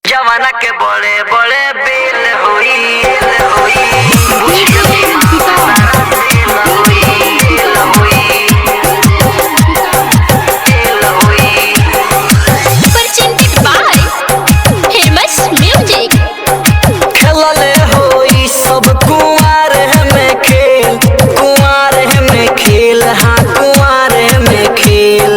जवाना के बड़े बड़े बिल हुई सब कुंवार में खेल, कुंवार में खेल, हाँ कुंवार में खेल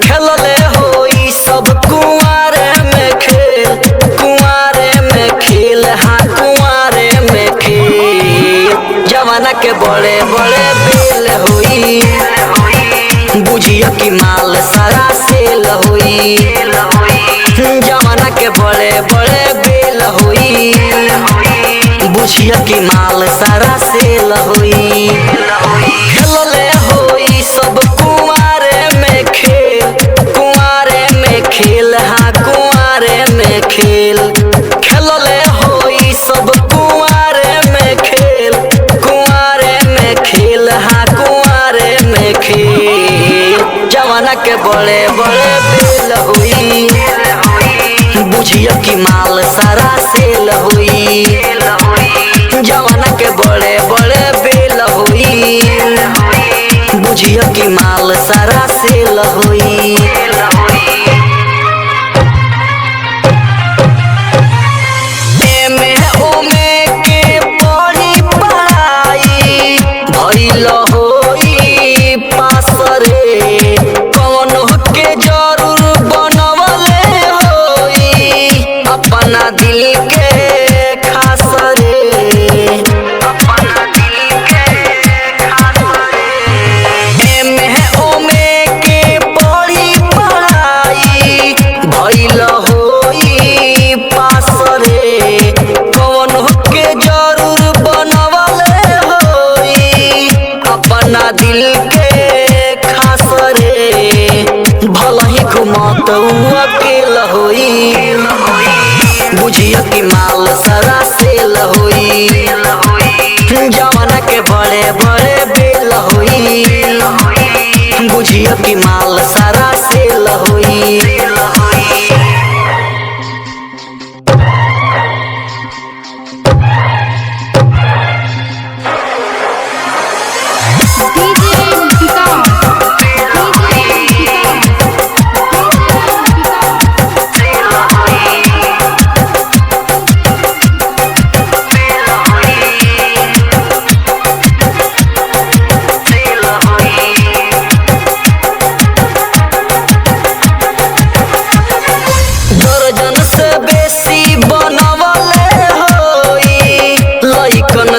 खेलले होई सब कुंवार में खेल, कुंवार में खेल, हाँ कुंवार में खेल। जवाना के बड़े बड़े बेल होई, बुझियो कि माल सारा सेल होई। जवाना के बड़े बड़े बेल होई, बुझियो कि माल सारा सेल होई। खेलले होई सब कुंवारे में खेल, कुंवारे में खेल, हाँ कुंवारे में खेल खेलले होई सब कुंवारे में खेल, कुंवारे में खेल, हाँ कुंवारे में खेल। जवाना के बड़े बड़े बेल होई, बुझियो कि माल सारा सेल होई। जवाना के बड़े बड़े बेल होई, बुझियो कि माल सारा सेल होई। एमे ओमे के पढ़ी पढ़ाई भइल होई पास रे, कौन के जरूर बनवले होई अपना दिल के खास रे। दिल के खास रे, भला ही घुमत अकेल होई, बुझियो कि माल सारा सेल होई। जवाना के बड़े बड़े बेल होई, बुझियो कि माल सारा सेल होई।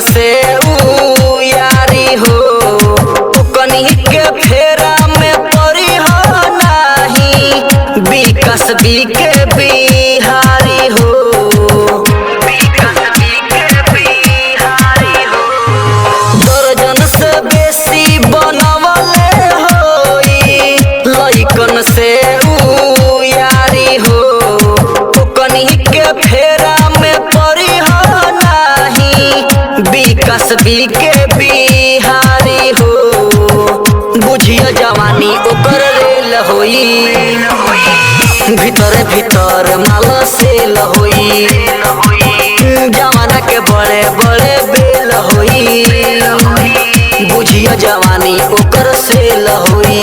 से ऊ यारी हो कनी के फेरा में पड़ी हो नाही, विकास बीके बिहारी हो, विकास बीके बिहारी हो। दर्जन से बेसी बनवले होई, लइकन से ऊ यारी हो कनी के फेरा में पड़ी हो नाही, विकास बीके बिहारी हो। बुझियो जवानी ओकर रेल होई, भीतर भीतर माल सेल होई। जवाना के बड़े बड़े बेल होई, बुझियो जवानी ओकर सेल होई।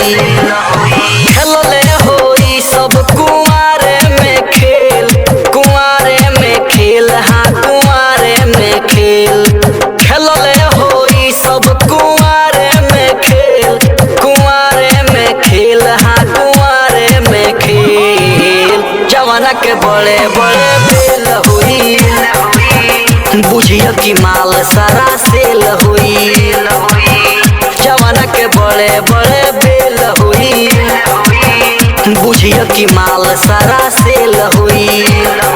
खेलले होई सब कुंवारे में खेल, कुंवारे में खेल, हाँ कुंवारे में खेल खेलले होई सब कुंवारे में खेल, कुंवारे में खेल, हाँ कुंवारे में खेल। जवाना के बड़े बड़े बेल होई, बुझियो कि माल सारा सेल होई। जवाना के बड़े बड़े बेल होई, बुझियो कि माल सारा सेल होई।